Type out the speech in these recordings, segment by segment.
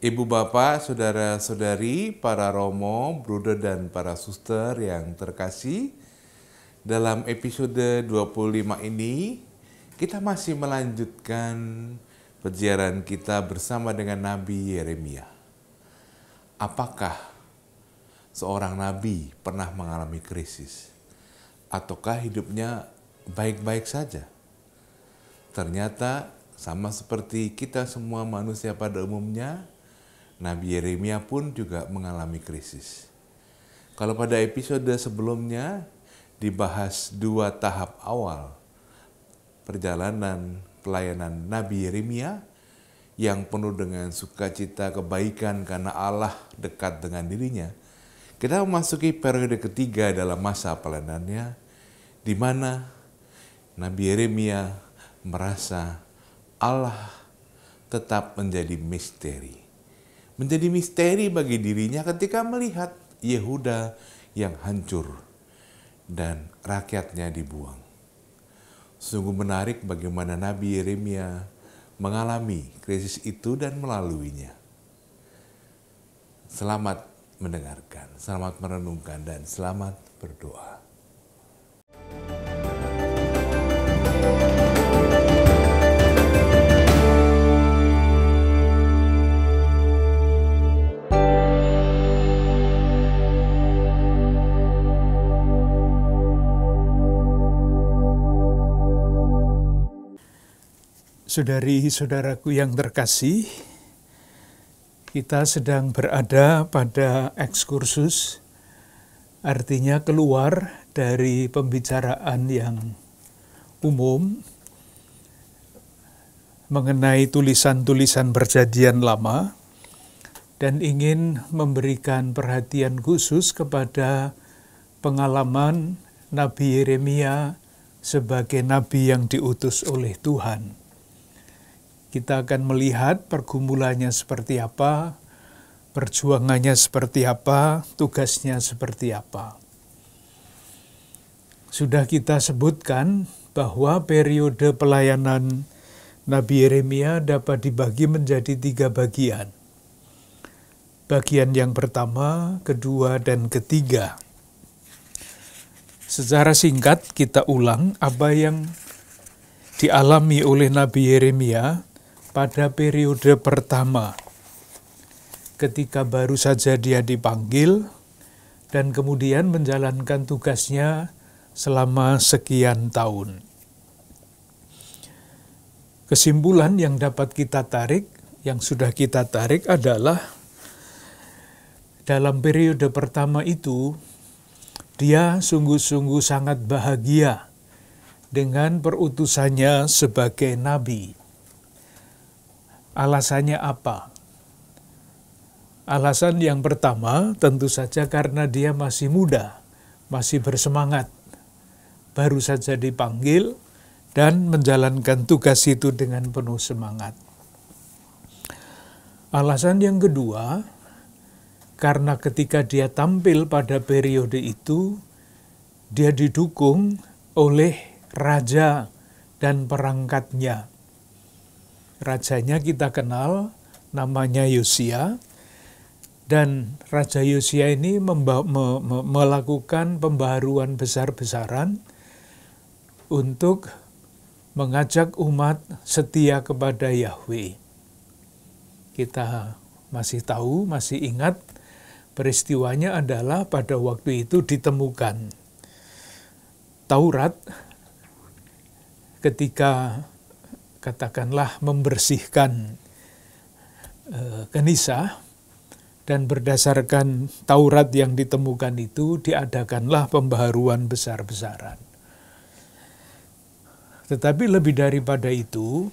Ibu bapak, saudara-saudari, para romo, bruder dan para suster yang terkasih, dalam episode 25 ini kita masih melanjutkan perjalanan kita bersama dengan Nabi Yeremia. Apakah seorang nabi pernah mengalami krisis? Ataukah hidupnya baik-baik saja? Ternyata sama seperti kita semua manusia pada umumnya, Nabi Yeremia pun juga mengalami krisis. Kalau pada episode sebelumnya dibahas 2 tahap awal perjalanan pelayanan Nabi Yeremia yang penuh dengan sukacita kebaikan karena Allah dekat dengan dirinya, kita memasuki periode ketiga dalam masa pelayanannya, di mana Nabi Yeremia merasa Allah tetap menjadi misteri. Menjadi misteri bagi dirinya ketika melihat Yehuda yang hancur dan rakyatnya dibuang. Sungguh menarik bagaimana Nabi Yeremia mengalami krisis itu dan melaluinya. Selamat mendengarkan, selamat merenungkan, dan selamat berdoa. Saudari-saudaraku yang terkasih, kita sedang berada pada ekskursus, artinya keluar dari pembicaraan yang umum mengenai tulisan-tulisan Perjanjian Lama dan ingin memberikan perhatian khusus kepada pengalaman Nabi Yeremia sebagai nabi yang diutus oleh Tuhan. Kita akan melihat pergumulannya seperti apa, perjuangannya seperti apa, tugasnya seperti apa. Sudah kita sebutkan bahwa periode pelayanan Nabi Yeremia dapat dibagi menjadi 3 bagian. Bagian yang pertama, kedua, dan ketiga. Secara singkat kita ulang apa yang dialami oleh Nabi Yeremia pada periode pertama, ketika baru saja dia dipanggil dan kemudian menjalankan tugasnya selama sekian tahun. Kesimpulan yang dapat kita tarik, yang sudah kita tarik adalah dalam periode pertama itu, dia sungguh-sungguh sangat bahagia dengan perutusannya sebagai nabi. Alasannya apa? Alasan yang pertama tentu saja karena dia masih muda, masih bersemangat, baru saja dipanggil dan menjalankan tugas itu dengan penuh semangat. Alasan yang kedua, karena ketika dia tampil pada periode itu, dia didukung oleh raja dan perangkatnya. Rajanya kita kenal, namanya Yosia, dan Raja Yosia ini melakukan pembaharuan besar-besaran untuk mengajak umat setia kepada Yahweh. Kita masih tahu, masih ingat, peristiwanya adalah pada waktu itu ditemukan Taurat ketika katakanlah membersihkan Kenisah, dan berdasarkan Taurat yang ditemukan itu diadakanlah pembaharuan besar-besaran. Tetapi lebih daripada itu,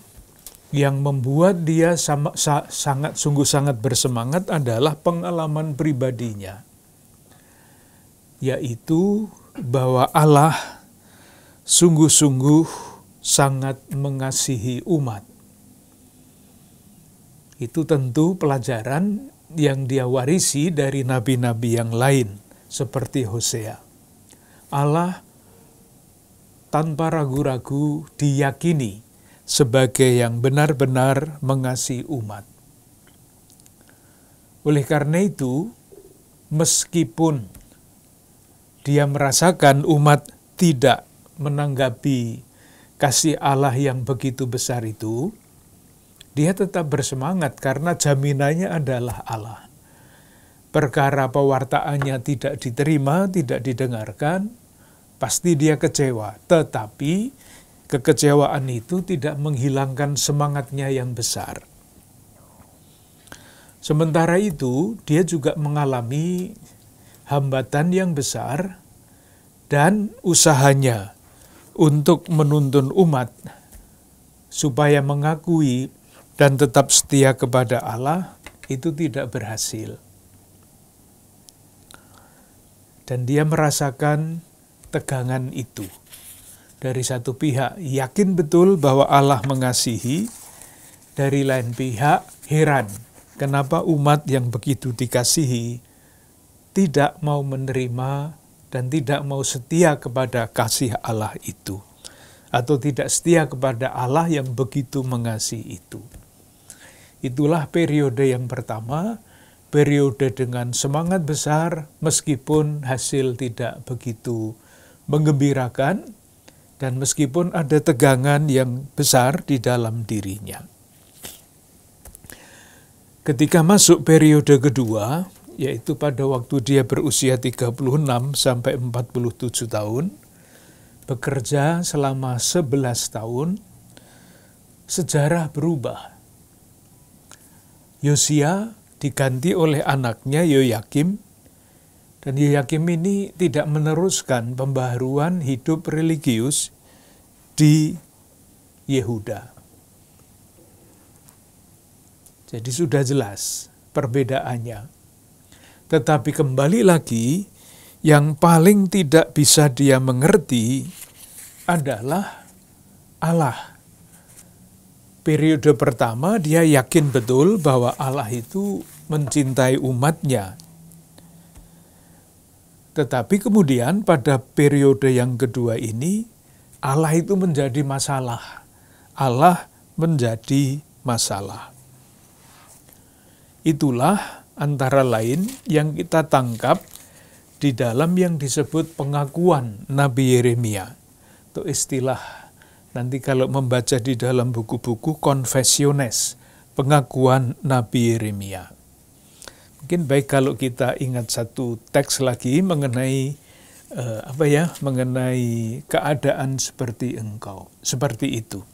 yang membuat dia sungguh sangat bersemangat adalah pengalaman pribadinya, yaitu bahwa Allah sungguh-sungguh sangat mengasihi umat. Itu tentu pelajaran yang dia warisi dari nabi-nabi yang lain, seperti Hosea. Allah tanpa ragu-ragu diyakini sebagai yang benar-benar mengasihi umat. Oleh karena itu, meskipun dia merasakan umat tidak menanggapi kasih Allah yang begitu besar itu, dia tetap bersemangat karena jaminannya adalah Allah. Perkara pewartaannya tidak diterima, tidak didengarkan, pasti dia kecewa. Tetapi kekecewaan itu tidak menghilangkan semangatnya yang besar. Sementara itu, dia juga mengalami hambatan yang besar dan usahanya untuk menuntun umat supaya mengakui dan tetap setia kepada Allah itu tidak berhasil. Dan dia merasakan tegangan itu. Dari satu pihak yakin betul bahwa Allah mengasihi, dari lain pihak heran kenapa umat yang begitu dikasihi tidak mau menerima dan tidak mau setia kepada kasih Allah itu, atau tidak setia kepada Allah yang begitu mengasihi itu. Itulah periode yang pertama, periode dengan semangat besar meskipun hasil tidak begitu menggembirakan dan meskipun ada tegangan yang besar di dalam dirinya. Ketika masuk periode kedua, yaitu pada waktu dia berusia 36 sampai 47 tahun, bekerja selama 11 tahun, sejarah berubah. Yosia diganti oleh anaknya Yoyakim, dan Yoyakim ini tidak meneruskan pembaharuan hidup religius di Yehuda. Jadi sudah jelas perbedaannya. Tetapi kembali lagi, yang paling tidak bisa dia mengerti adalah Allah. Periode pertama dia yakin betul bahwa Allah itu mencintai umatnya. Tetapi kemudian pada periode yang kedua ini, Allah itu menjadi masalah. Allah menjadi masalah. Itulah antara lain yang kita tangkap di dalam yang disebut pengakuan Nabi Yeremia. Itu istilah nanti kalau membaca di dalam buku-buku Confessiones, pengakuan Nabi Yeremia. Mungkin baik kalau kita ingat satu teks lagi mengenai mengenai keadaan seperti engkau, seperti itu.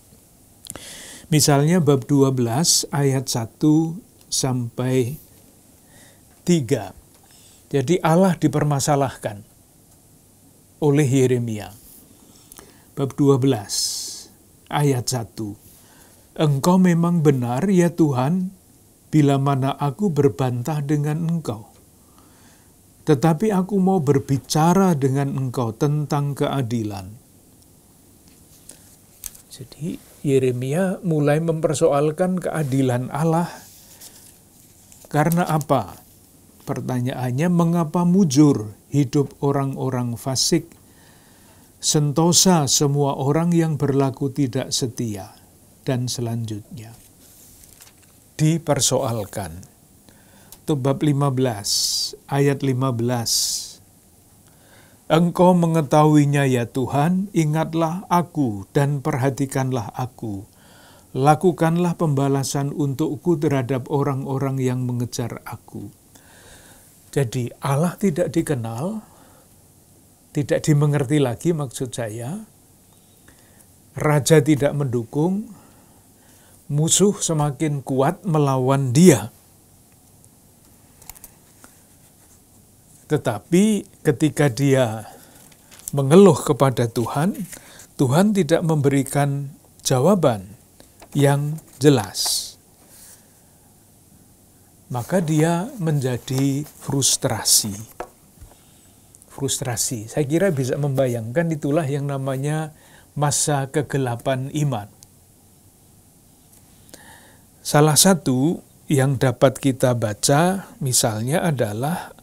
Misalnya bab 12 ayat 1 sampai 3. Jadi Allah dipermasalahkan oleh Yeremia. Bab 12 ayat 1. Engkau memang benar ya Tuhan, bila mana aku berbantah dengan engkau. Tetapi aku mau berbicara dengan engkau tentang keadilan. Jadi Yeremia mulai mempersoalkan keadilan Allah. Karena apa? Pertanyaannya, mengapa mujur hidup orang-orang fasik, sentosa semua orang yang berlaku tidak setia, dan selanjutnya. Dipersoalkan. Itu bab 15, ayat 15. Engkau mengetahuinya ya Tuhan, ingatlah aku dan perhatikanlah aku. Lakukanlah pembalasan untukku terhadap orang-orang yang mengejar aku. Jadi Allah tidak dikenal, tidak dimengerti lagi maksud saya. Raja tidak mendukung, musuh semakin kuat melawan dia. Tetapi ketika dia mengeluh kepada Tuhan, Tuhan tidak memberikan jawaban yang jelas. Maka dia menjadi frustrasi. Frustrasi, saya kira bisa membayangkan itulah yang namanya masa kegelapan iman. Salah satu yang dapat kita baca misalnya adalah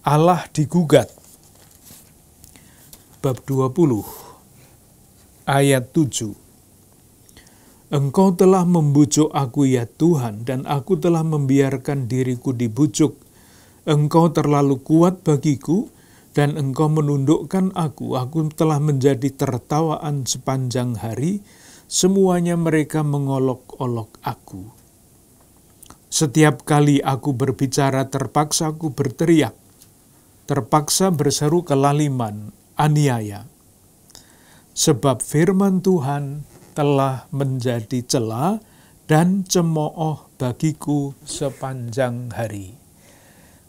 Allah digugat. Bab 20 ayat 7. Engkau telah membujuk aku ya Tuhan, dan aku telah membiarkan diriku dibujuk. Engkau terlalu kuat bagiku, dan Engkau menundukkan aku. Aku telah menjadi tertawaan sepanjang hari, semuanya mereka mengolok-olok aku. Setiap kali aku berbicara, terpaksa aku berteriak, terpaksa berseru kelaliman, aniaya. Sebab firman Tuhan telah menjadi cela dan cemooh bagiku sepanjang hari.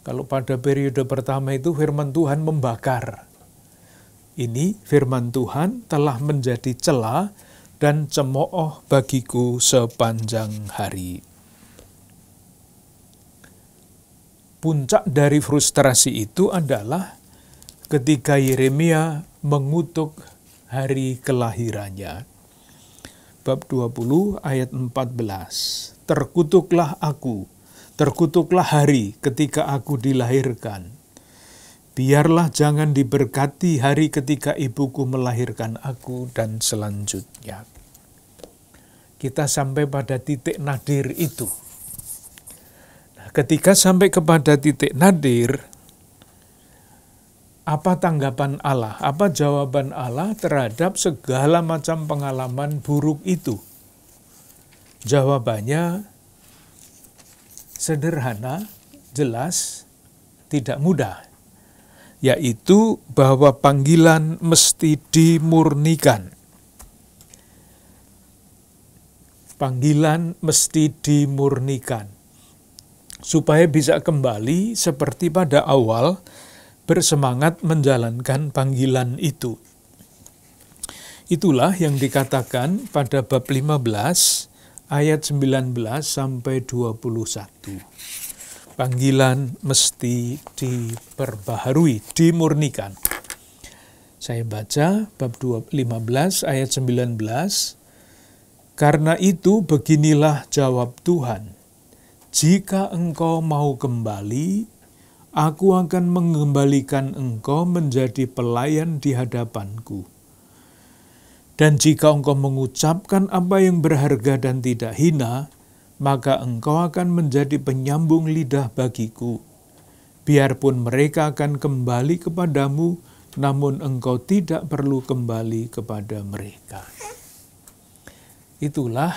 Kalau pada periode pertama itu firman Tuhan membakar. Ini firman Tuhan telah menjadi cela dan cemooh bagiku sepanjang hari. Puncak dari frustrasi itu adalah ketika Yeremia mengutuk hari kelahirannya. Bab 20 ayat 14. Terkutuklah aku, terkutuklah hari ketika aku dilahirkan. Biarlah jangan diberkati hari ketika ibuku melahirkan aku, dan selanjutnya. Kita sampai pada titik nadir itu. Nah, ketika sampai kepada titik nadir, apa tanggapan Allah, apa jawaban Allah terhadap segala macam pengalaman buruk itu? Jawabannya sederhana, jelas, tidak mudah, yaitu bahwa panggilan mesti dimurnikan. Panggilan mesti dimurnikan, supaya bisa kembali seperti pada awal, bersemangat menjalankan panggilan itu. Itulah yang dikatakan pada bab 15 ayat 19 sampai 21. Panggilan mesti diperbaharui, dimurnikan. Saya baca bab 15 ayat 19. Karena itu beginilah jawab Tuhan. Jika engkau mau kembali, aku akan mengembalikan engkau menjadi pelayan di hadapanku. Dan jika engkau mengucapkan apa yang berharga dan tidak hina, maka engkau akan menjadi penyambung lidah bagiku. Biarpun mereka akan kembali kepadamu, namun engkau tidak perlu kembali kepada mereka. Itulah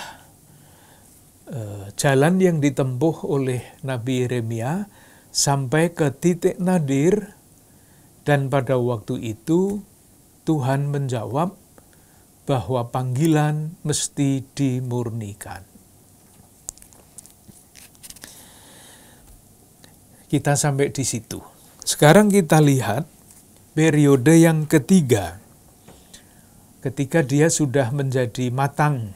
jalan yang ditempuh oleh Nabi Yeremia sampai ke titik nadir, dan pada waktu itu Tuhan menjawab bahwa panggilan mesti dimurnikan. Kita sampai di situ. Sekarang kita lihat periode yang ketiga. Ketika dia sudah menjadi matang,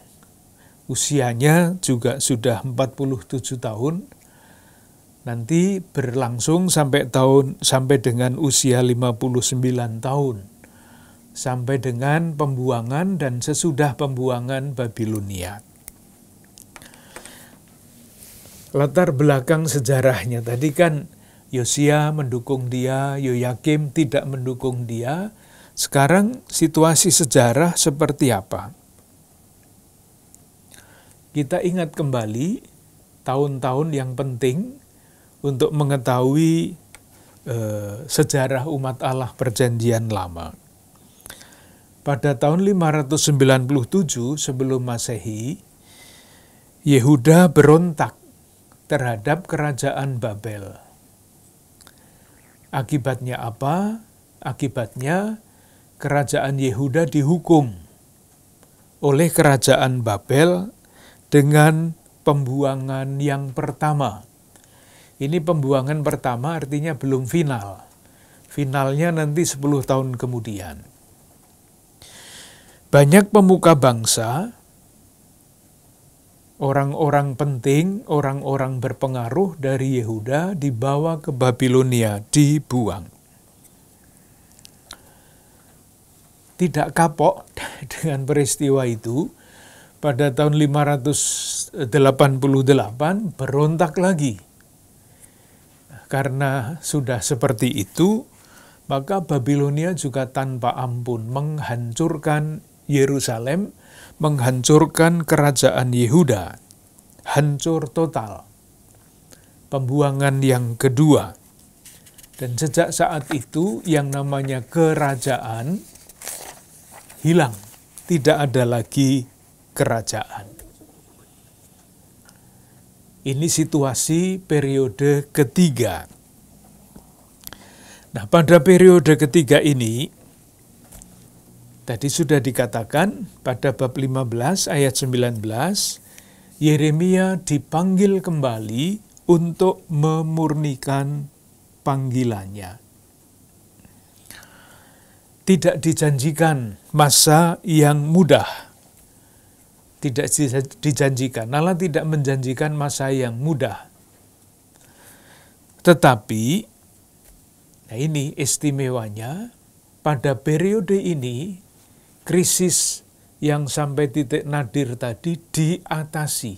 usianya juga sudah 47 tahun, nanti berlangsung sampai dengan usia 59 tahun. Sampai dengan pembuangan dan sesudah pembuangan Babilonia. Latar belakang sejarahnya tadi kan Yosia mendukung dia, Yoyakim tidak mendukung dia. Sekarang situasi sejarah seperti apa? Kita ingat kembali tahun-tahun yang penting untuk mengetahui sejarah umat Allah Perjanjian Lama. Pada tahun 597 sebelum Masehi, Yehuda berontak terhadap kerajaan Babel. Akibatnya apa? Akibatnya kerajaan Yehuda dihukum oleh kerajaan Babel dengan pembuangan yang pertama. Ini pembuangan pertama artinya belum final. Finalnya nanti 10 tahun kemudian. Banyak pemuka bangsa, orang-orang penting, orang-orang berpengaruh dari Yehuda dibawa ke Babilonia, dibuang. Tidak kapok dengan peristiwa itu, pada tahun 588 berontak lagi. Karena sudah seperti itu, maka Babilonia juga tanpa ampun menghancurkan Yerusalem, menghancurkan kerajaan Yehuda. Hancur total. Pembuangan yang kedua. Dan sejak saat itu yang namanya kerajaan hilang. Tidak ada lagi kerajaan. Ini situasi periode ketiga. Nah, pada periode ketiga ini, tadi sudah dikatakan pada bab 15 ayat 19, Yeremia dipanggil kembali untuk memurnikan panggilannya. Tidak dijanjikan masa yang mudah. Tidak dijanjikan, Allah tidak menjanjikan masa yang mudah. Tetapi, nah ini istimewanya, pada periode ini, krisis yang sampai titik nadir tadi diatasi.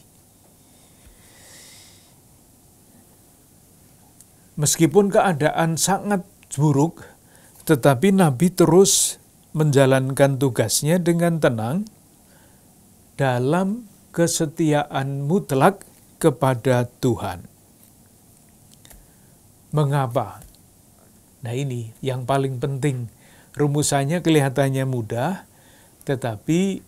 Meskipun keadaan sangat buruk, tetapi Nabi terus menjalankan tugasnya dengan tenang, dalam kesetiaan mutlak kepada Tuhan. Mengapa? Nah ini yang paling penting. Rumusannya kelihatannya mudah, tetapi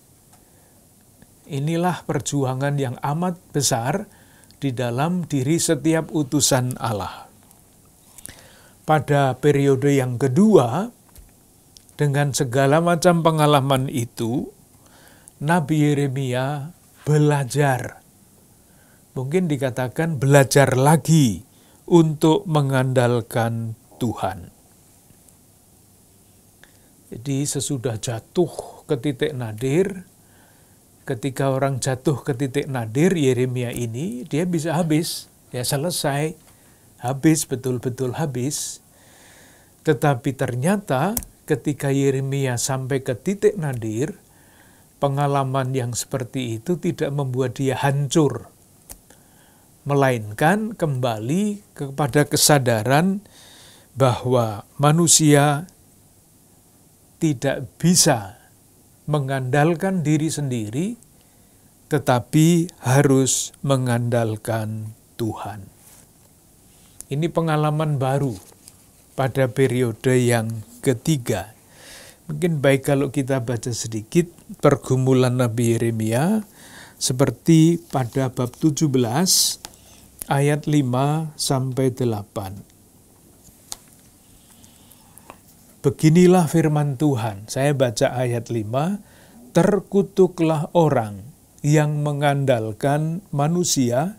inilah perjuangan yang amat besar di dalam diri setiap utusan Allah. Pada periode yang kedua, dengan segala macam pengalaman itu, Nabi Yeremia belajar, mungkin dikatakan belajar lagi untuk mengandalkan Tuhan. Jadi sesudah jatuh ke titik nadir, ketika orang jatuh ke titik nadir, Yeremia ini, dia bisa habis, ya selesai, habis, betul-betul habis. Tetapi ternyata ketika Yeremia sampai ke titik nadir, pengalaman yang seperti itu tidak membuat dia hancur, melainkan kembali kepada kesadaran bahwa manusia tidak bisa mengandalkan diri sendiri, tetapi harus mengandalkan Tuhan. Ini pengalaman baru pada periode yang ketiga. Mungkin baik kalau kita baca sedikit pergumulan Nabi Yeremia seperti pada bab 17 ayat 5-8. Beginilah firman Tuhan, saya baca ayat 5, terkutuklah orang yang mengandalkan manusia,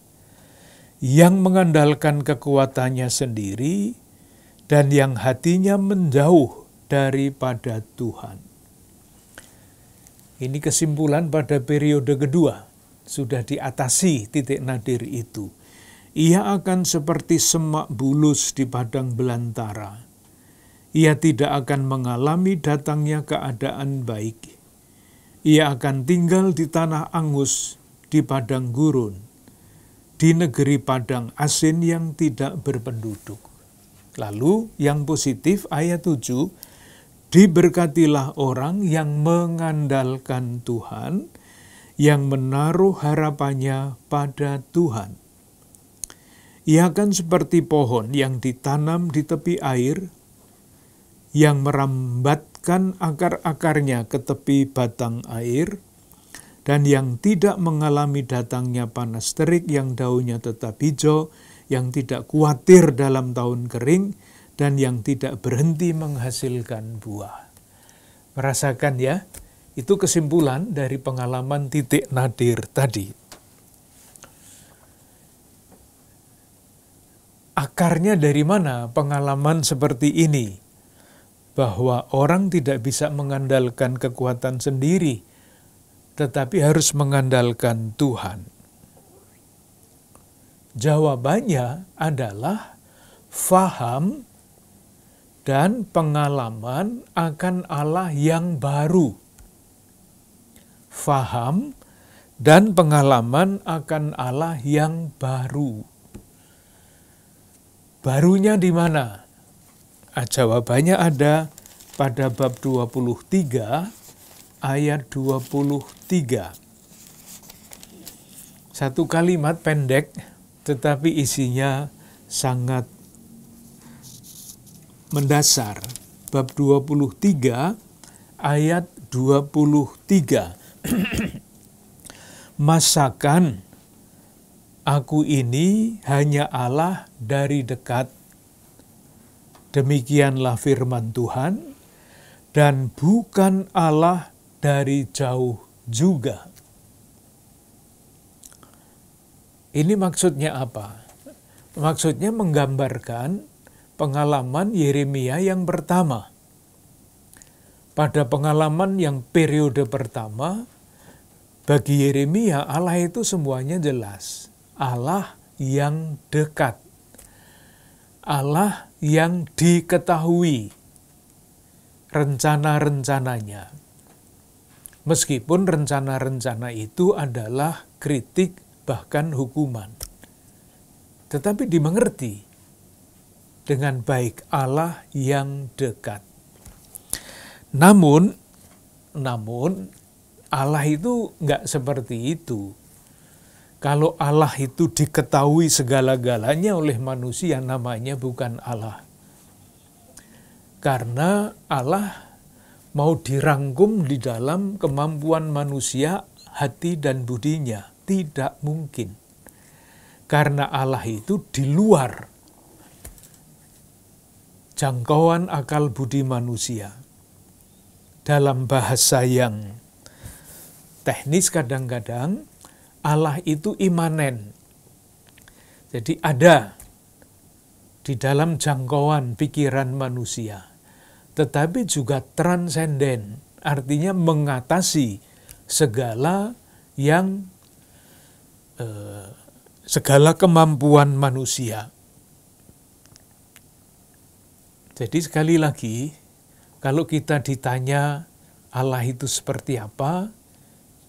yang mengandalkan kekuatannya sendiri, dan yang hatinya menjauh daripada Tuhan. Ini kesimpulan pada periode kedua, sudah diatasi titik nadir itu. Ia akan seperti semak bulus di padang belantara. Ia tidak akan mengalami datangnya keadaan baik. Ia akan tinggal di tanah angus, di padang gurun, di negeri padang asin yang tidak berpenduduk. Lalu yang positif ayat 7, diberkatilah orang yang mengandalkan Tuhan, yang menaruh harapannya pada Tuhan. Ia akan seperti pohon yang ditanam di tepi air, yang merambatkan akar-akarnya ke tepi batang air, dan yang tidak mengalami datangnya panas terik, yang daunnya tetap hijau, yang tidak khawatir dalam tahun kering, dan yang tidak berhenti menghasilkan buah. Merasakan ya, itu kesimpulan dari pengalaman titik nadir tadi. Akarnya dari mana pengalaman seperti ini? Bahwa orang tidak bisa mengandalkan kekuatan sendiri, tetapi harus mengandalkan Tuhan. Jawabannya adalah faham dan pengalaman akan Allah yang baru. Faham dan pengalaman akan Allah yang baru. Barunya di mana? Jawabannya ada pada bab 23 ayat 23. Satu kalimat pendek, tetapi isinya sangat mendasar. Bab 23, ayat 23. Masakan aku ini hanya Allah dari dekat. Demikianlah firman Tuhan, dan bukan Allah dari jauh juga. Ini maksudnya apa? Maksudnya menggambarkan pengalaman Yeremia yang pertama. Pada pengalaman yang periode pertama, bagi Yeremia Allah itu semuanya jelas. Allah yang dekat. Allah yang diketahui rencana-rencananya. Meskipun rencana-rencana itu adalah kritik bahkan hukuman. Tetapi dimengerti dengan baik Allah yang dekat. Namun Allah itu nggak seperti itu. Kalau Allah itu diketahui segala-galanya oleh manusia, namanya bukan Allah. Karena Allah mau dirangkum di dalam kemampuan manusia, hati dan budinya. Tidak mungkin. Karena Allah itu di luar jangkauan akal budi manusia. Dalam bahasa yang teknis kadang-kadang, Allah itu imanen. Jadi ada di dalam jangkauan pikiran manusia. Tetapi juga transenden, artinya mengatasi segala kemampuan manusia. Jadi sekali lagi, kalau kita ditanya Allah itu seperti apa,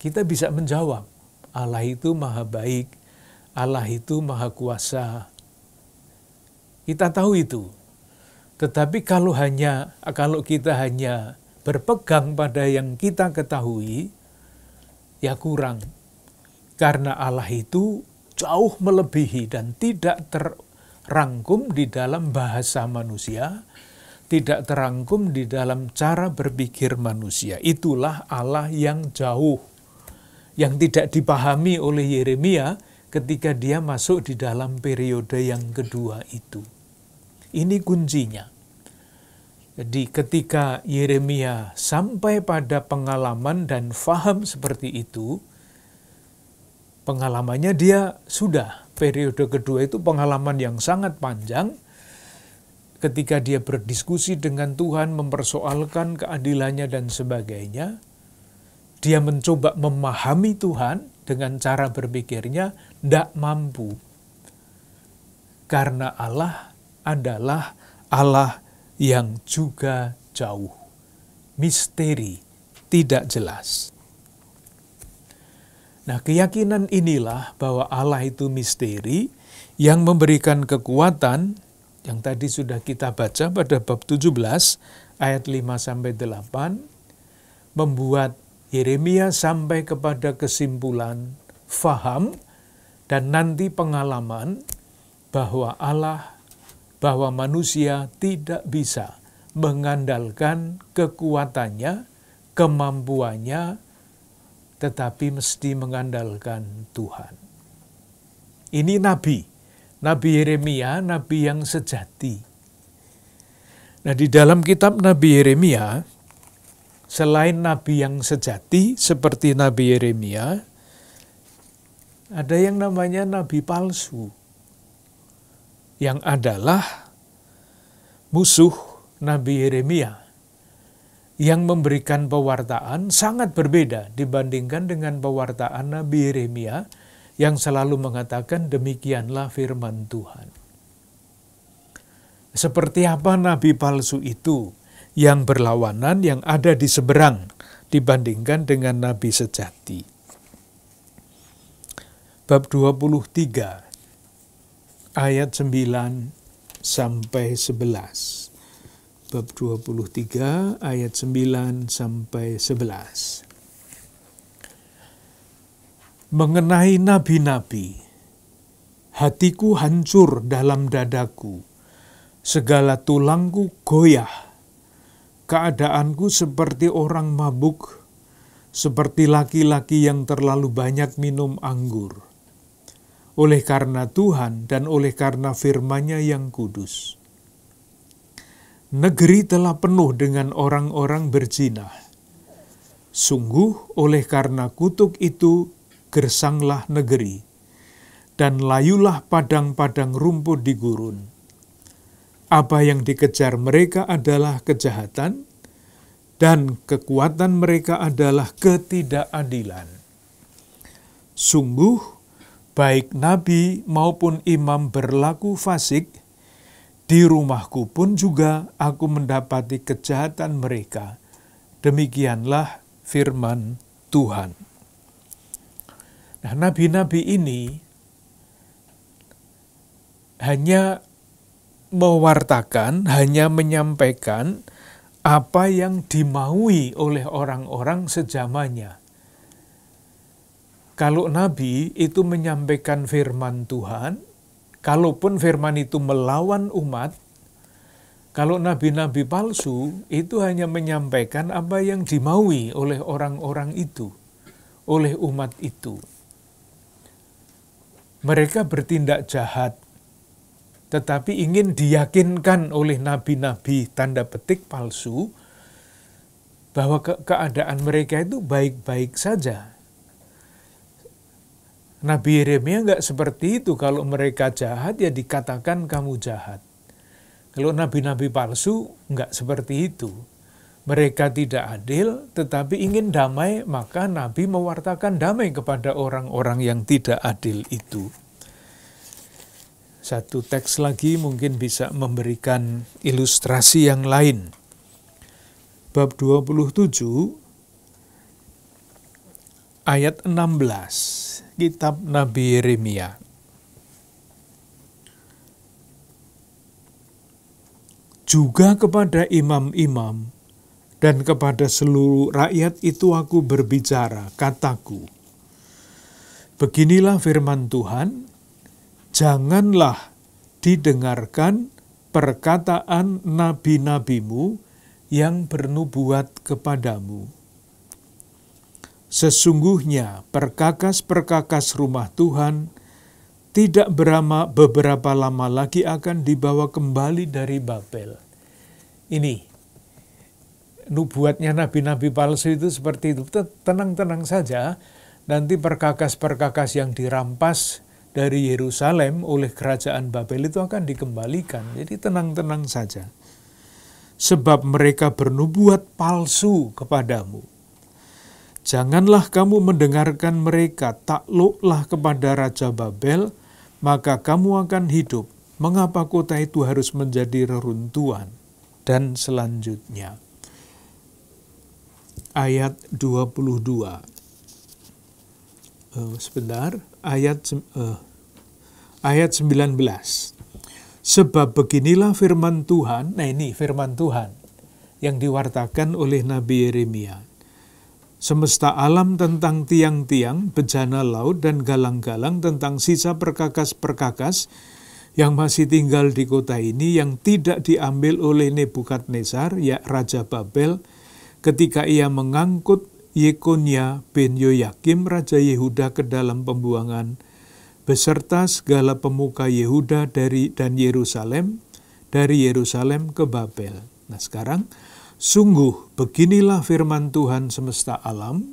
kita bisa menjawab, Allah itu maha baik, Allah itu maha kuasa. Kita tahu itu. Tetapi kalau kita hanya berpegang pada yang kita ketahui, ya kurang. Karena Allah itu jauh melebihi dan tidak terrangkum di dalam bahasa manusia, tidak terrangkum di dalam cara berpikir manusia. Itulah Allah yang jauh, yang tidak dipahami oleh Yeremia ketika dia masuk di dalam periode yang kedua itu. Ini kuncinya. Jadi ketika Yeremia sampai pada pengalaman dan faham seperti itu, pengalamannya dia sudah, periode kedua itu pengalaman yang sangat panjang, ketika dia berdiskusi dengan Tuhan, mempersoalkan keadilannya dan sebagainya, dia mencoba memahami Tuhan dengan cara berpikirnya, tidak mampu. Karena Allah adalah Allah yang juga jauh, misteri, tidak jelas. Nah, keyakinan inilah bahwa Allah itu misteri yang memberikan kekuatan yang tadi sudah kita baca pada bab 17 ayat 5-8 membuat Yeremia sampai kepada kesimpulan, faham dan nanti pengalaman bahwa bahwa manusia tidak bisa mengandalkan kekuatannya, kemampuannya, tetapi mesti mengandalkan Tuhan. Ini Nabi Yeremia, Nabi yang sejati. Nah, di dalam kitab Nabi Yeremia, selain Nabi yang sejati seperti Nabi Yeremia, ada yang namanya Nabi palsu, yang adalah musuh Nabi Yeremia, yang memberikan pewartaan sangat berbeda dibandingkan dengan pewartaan Nabi Yeremia yang selalu mengatakan demikianlah firman Tuhan. Seperti apa nabi palsu itu yang berlawanan, yang ada di seberang dibandingkan dengan nabi sejati. Bab 23 ayat 9-11. Bab 23 ayat 9-11. mengenai nabi-nabi, hatiku hancur dalam dadaku, segala tulangku goyah, keadaanku seperti orang mabuk, seperti laki-laki yang terlalu banyak minum anggur, oleh karena Tuhan dan oleh karena firman-Nya yang kudus. Negeri telah penuh dengan orang-orang berzina. Sungguh oleh karena kutuk itu gersanglah negeri, dan layulah padang-padang rumput di gurun. Apa yang dikejar mereka adalah kejahatan, dan kekuatan mereka adalah ketidakadilan. Sungguh, baik nabi maupun imam berlaku fasik, di rumahku pun juga aku mendapati kejahatan mereka. Demikianlah firman Tuhan. Nah, nabi-nabi ini hanya mewartakan, hanya menyampaikan apa yang dimaui oleh orang-orang sejamannya. Kalau nabi itu menyampaikan firman Tuhan, kalaupun firman itu melawan umat, kalau nabi-nabi palsu itu hanya menyampaikan apa yang dimaui oleh orang-orang itu, oleh umat itu. Mereka bertindak jahat, tetapi ingin diyakinkan oleh nabi-nabi tanda petik palsu bahwa keadaan mereka itu baik-baik saja. Nabi Yeremia enggak seperti itu. Kalau mereka jahat ya dikatakan kamu jahat. Kalau nabi-nabi palsu enggak seperti itu. Mereka tidak adil tetapi ingin damai, maka nabi mewartakan damai kepada orang-orang yang tidak adil itu. Satu teks lagi mungkin bisa memberikan ilustrasi yang lain. Bab 27 ayat 16, kitab Nabi Yeremia. Juga kepada imam-imam dan kepada seluruh rakyat itu aku berbicara, kataku, beginilah firman Tuhan, janganlah didengarkan perkataan nabi-nabimu yang bernubuat kepadamu. Sesungguhnya perkakas-perkakas rumah Tuhan tidak beberapa lama lagi akan dibawa kembali dari Babel. Ini nubuatnya nabi-nabi palsu itu seperti itu. Tenang-tenang saja, nanti perkakas-perkakas yang dirampas dari Yerusalem oleh kerajaan Babel itu akan dikembalikan. Jadi tenang-tenang saja. Sebab mereka bernubuat palsu kepadamu. Janganlah kamu mendengarkan mereka, takluklah kepada Raja Babel, maka kamu akan hidup. Mengapa kota itu harus menjadi reruntuhan? Dan selanjutnya. Ayat 22. Ayat 19. Sebab beginilah firman Tuhan, nah ini firman Tuhan yang diwartakan oleh Nabi Yeremia. Semesta alam tentang tiang-tiang, bejana laut dan galang-galang, tentang sisa perkakas-perkakas yang masih tinggal di kota ini yang tidak diambil oleh Nebukadnezar, ya Raja Babel, ketika ia mengangkut Yekonia bin Yoyakim, Raja Yehuda ke dalam pembuangan, beserta segala pemuka Yehuda dari Yerusalem ke Babel. Nah sekarang, sungguh beginilah firman Tuhan semesta alam,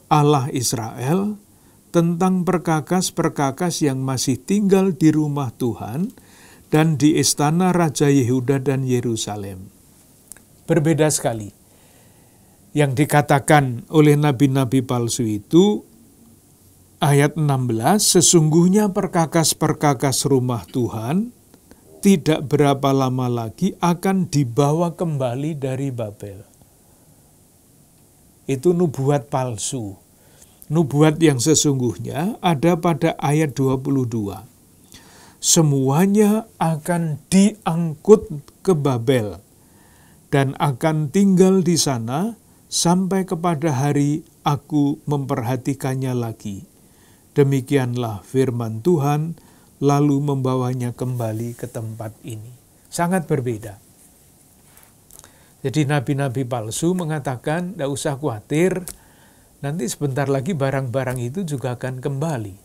Allah Israel, tentang perkakas-perkakas yang masih tinggal di rumah Tuhan dan di istana Raja Yehuda dan Yerusalem. Berbeda sekali. Yang dikatakan oleh nabi-nabi palsu itu, ayat 16, sesungguhnya perkakas-perkakas rumah Tuhan tidak berapa lama lagi akan dibawa kembali dari Babel. Itu nubuat palsu. Nubuat yang sesungguhnya ada pada ayat 22. Semuanya akan diangkut ke Babel dan akan tinggal di sana sampai kepada hari aku memperhatikannya lagi. Demikianlah firman Tuhan, lalu membawanya kembali ke tempat ini. Sangat berbeda. Jadi nabi-nabi palsu mengatakan, tidak usah khawatir, nanti sebentar lagi barang-barang itu juga akan kembali.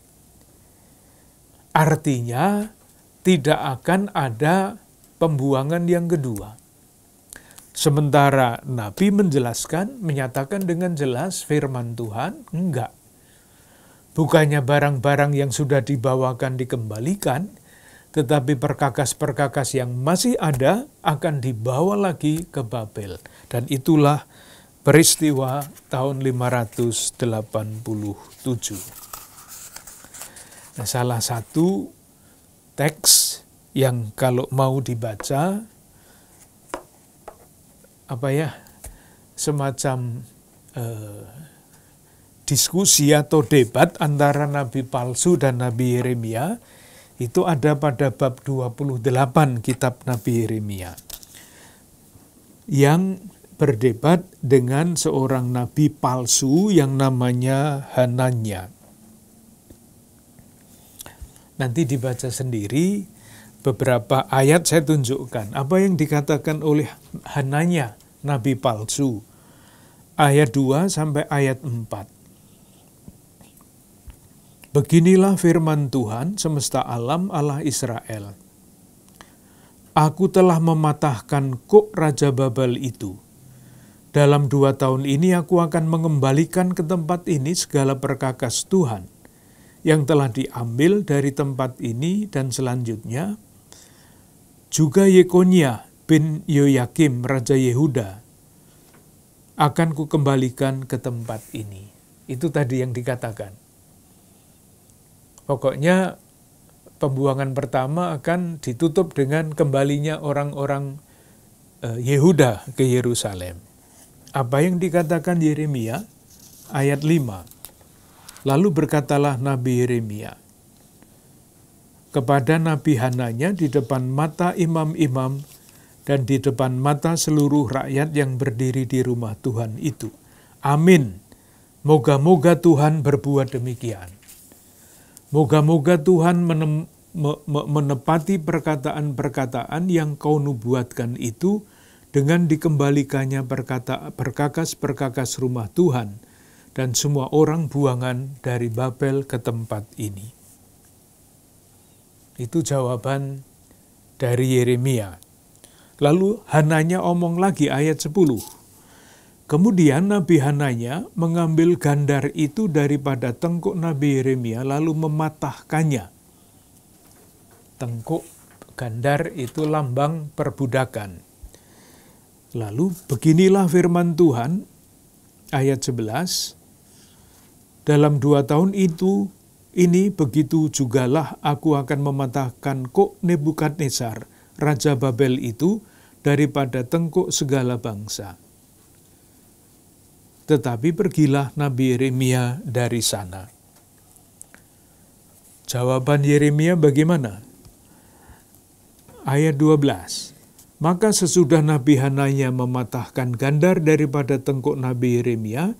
Artinya, tidak akan ada pembuangan yang kedua. Sementara Nabi menjelaskan, menyatakan dengan jelas firman Tuhan, enggak. Bukannya barang-barang yang sudah dibawakan dikembalikan, tetapi perkakas-perkakas yang masih ada akan dibawa lagi ke Babel. Dan itulah peristiwa tahun 587. Nah, salah satu teks yang kalau mau dibaca, semacam diskusi atau debat antara nabi palsu dan Nabi Yeremia, itu ada pada bab 28 kitab Nabi Yeremia, yang berdebat dengan seorang nabi palsu yang namanya Hananya. Nanti dibaca sendiri, beberapa ayat saya tunjukkan apa yang dikatakan oleh Hananya, nabi palsu. Ayat 2 sampai ayat 4. Beginilah firman Tuhan semesta alam Allah Israel. Aku telah mematahkan kuk Raja Babel itu. Dalam 2 tahun ini aku akan mengembalikan ke tempat ini segala perkakas Tuhan yang telah diambil dari tempat ini dan selanjutnya. Juga Yekonia bin Yoyakim Raja Yehuda akan kukembalikan ke tempat ini. Itu tadi yang dikatakan. Pokoknya pembuangan pertama akan ditutup dengan kembalinya orang-orang Yehuda ke Yerusalem. Apa yang dikatakan Yeremia? Ayat 5. Lalu berkatalah Nabi Yeremia kepada Nabi Hananya di depan mata imam-imam dan di depan mata seluruh rakyat yang berdiri di rumah Tuhan itu. Amin. Moga-moga Tuhan berbuat demikian. Moga-moga Tuhan menepati perkataan-perkataan yang kau nubuatkan itu dengan dikembalikannya perkakas-perkakas rumah Tuhan dan semua orang buangan dari Babel ke tempat ini. Itu jawaban dari Yeremia. Lalu Hananya omong lagi ayat 10. Kemudian Nabi Hananya mengambil gandar itu daripada tengkuk Nabi Yeremia lalu mematahkannya. Tengkuk gandar itu lambang perbudakan. Lalu beginilah firman Tuhan, ayat 11. Dalam 2 tahun ini begitu jugalah aku akan mematahkan kuk Nebukadnezar, Raja Babel itu, daripada tengkuk segala bangsa. Tetapi pergilah Nabi Yeremia dari sana. Jawaban Yeremia bagaimana? Ayat 12. Maka sesudah Nabi Hananya mematahkan gandar daripada tengkuk Nabi Yeremia,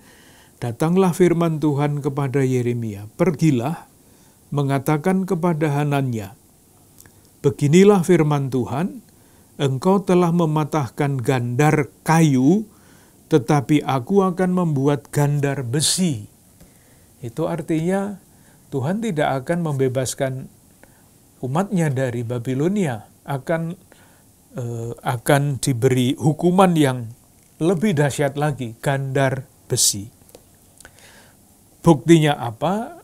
datanglah firman Tuhan kepada Yeremia. Pergilah, mengatakan kepada Hananya, beginilah firman Tuhan, engkau telah mematahkan gandar kayu, tetapi aku akan membuat gandar besi. Itu artinya Tuhan tidak akan membebaskan umatnya dari Babilonia, akan diberi hukuman yang lebih dahsyat lagi, gandar besi. Buktinya apa?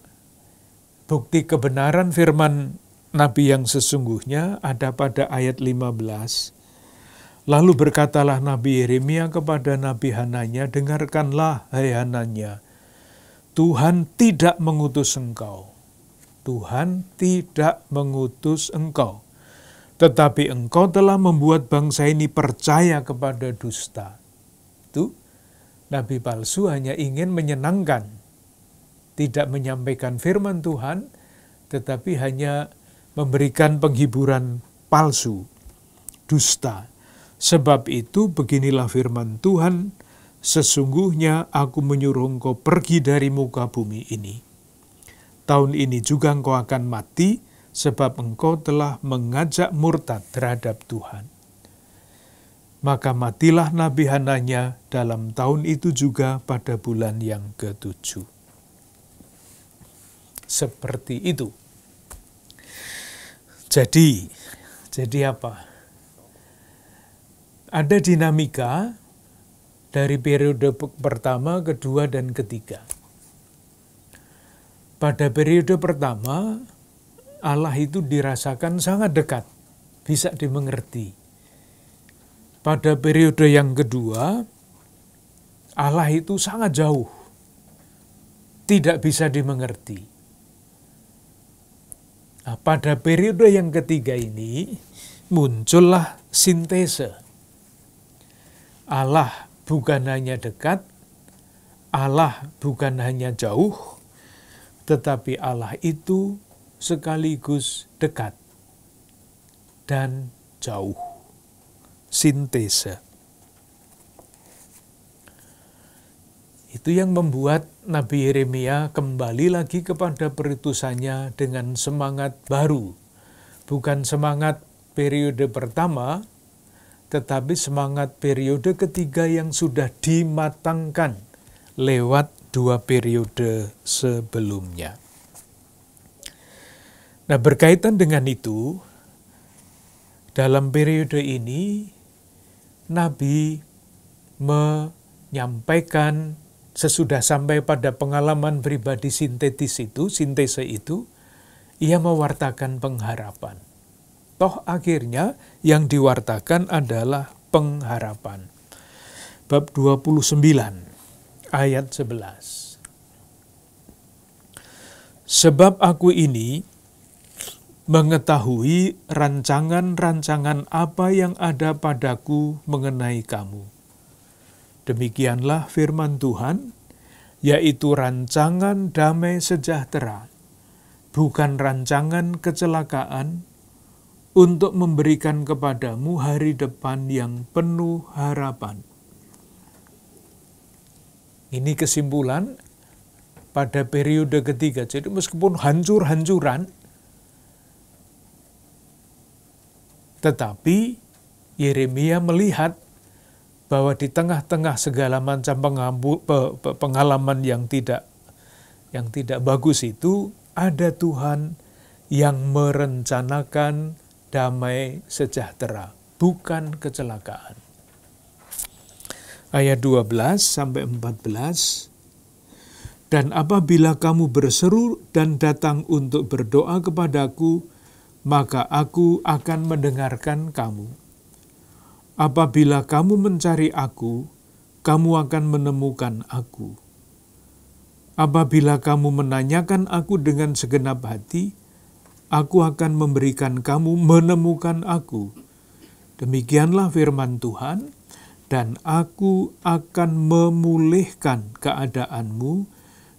Bukti kebenaran firman Nabi yang sesungguhnya ada pada ayat 15. Lalu berkatalah Nabi Yeremia kepada Nabi Hananya, dengarkanlah hai Hananya, Tuhan tidak mengutus engkau. Tuhan tidak mengutus engkau. Tetapi engkau telah membuat bangsa ini percaya kepada dusta. Itu Nabi palsu hanya ingin menyenangkan. Tidak menyampaikan firman Tuhan, tetapi hanya memberikan penghiburan palsu, dusta. Sebab itu beginilah firman Tuhan, sesungguhnya aku menyuruh engkau pergi dari muka bumi ini. tahun ini juga engkau akan mati, sebab engkau telah mengajak murtad terhadap Tuhan. Maka matilah Nabi Hananya dalam tahun itu juga pada bulan yang ke-7. Seperti itu. Jadi apa? Ada dinamika dari periode pertama, kedua, dan ketiga. Pada periode pertama, Allah itu dirasakan sangat dekat, bisa dimengerti. Pada periode yang kedua, Allah itu sangat jauh, tidak bisa dimengerti. Nah, pada periode yang ketiga ini, muncullah sintese. Allah bukan hanya dekat, Allah bukan hanya jauh, tetapi Allah itu sekaligus dekat dan jauh. Sintese. Itu yang membuat Nabi Yeremia kembali lagi kepada perutusannya dengan semangat baru. Bukan semangat periode pertama, tetapi semangat periode ketiga yang sudah dimatangkan lewat 2 periode sebelumnya. Nah, berkaitan dengan itu, dalam periode ini, Nabi menyampaikan sesudah sampai pada pengalaman pribadi sintese itu, ia mewartakan pengharapan. Toh akhirnya yang diwartakan adalah pengharapan. Bab 29, ayat 11. Sebab aku ini mengetahui rancangan-rancangan apa yang ada padaku mengenai kamu. Demikianlah firman Tuhan, yaitu rancangan damai sejahtera, bukan rancangan kecelakaan, untuk memberikan kepadamu hari depan yang penuh harapan. Ini kesimpulan pada periode ketiga. Jadi meskipun hancur-hancuran, tetapi Yeremia melihat bahwa di tengah-tengah segala macam pengalaman yang tidak bagus itu, ada Tuhan yang merencanakan damai sejahtera, bukan kecelakaan. Ayat 12-14. Dan apabila kamu berseru dan datang untuk berdoa kepadaku, maka aku akan mendengarkan kamu. Apabila kamu mencari aku, kamu akan menemukan aku. Apabila kamu menanyakan aku dengan segenap hati, aku akan memberikan kamu menemukan aku. Demikianlah firman Tuhan, dan aku akan memulihkan keadaanmu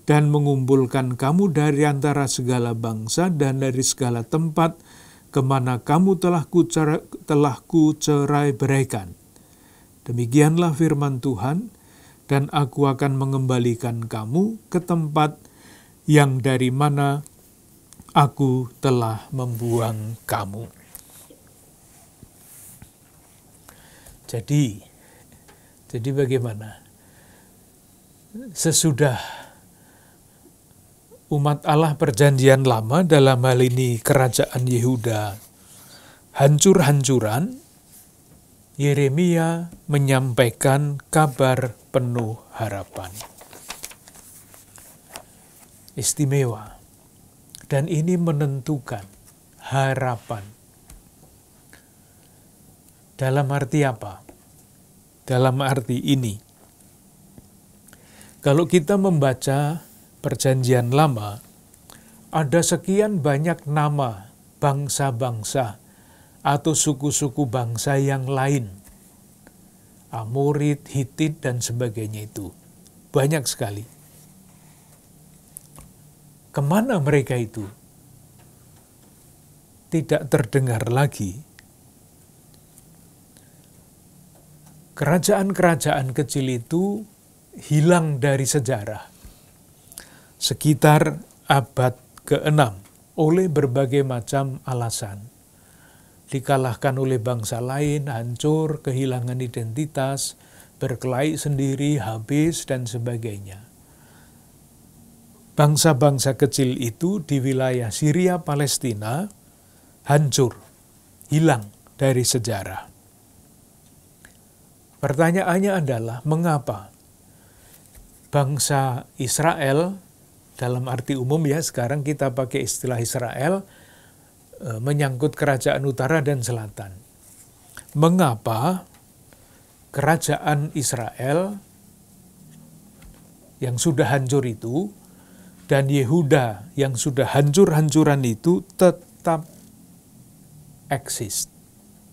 dan mengumpulkan kamu dari antara segala bangsa dan dari segala tempat kemana kamu telah kucerai-beraikan. Demikianlah firman Tuhan, dan aku akan mengembalikan kamu ke tempat yang dari mana aku telah membuang kamu. Jadi bagaimana? Sesudah umat Allah perjanjian lama, dalam hal ini kerajaan Yehuda, hancur-hancuran, Yeremia menyampaikan kabar penuh harapan. Istimewa. Dan ini menentukan harapan. Dalam arti apa? Dalam arti ini. Kalau kita membaca Perjanjian Lama, ada sekian banyak nama bangsa-bangsa atau suku-suku bangsa yang lain. Amorit, Hitit, dan sebagainya itu. Banyak sekali. Kemana mereka itu? Tidak terdengar lagi. Kerajaan-kerajaan kecil itu hilang dari sejarah. Sekitar abad Keenam, oleh berbagai macam alasan. Dikalahkan oleh bangsa lain, hancur, kehilangan identitas, berkelahi sendiri, habis, dan sebagainya. Bangsa-bangsa kecil itu di wilayah Syria, Palestina, hancur, hilang dari sejarah. Pertanyaannya adalah, mengapa bangsa Israel, dalam arti umum ya, sekarang kita pakai istilah Israel, menyangkut kerajaan utara dan selatan. Mengapa kerajaan Israel yang sudah hancur itu dan Yehuda yang sudah hancur-hancuran itu tetap eksis,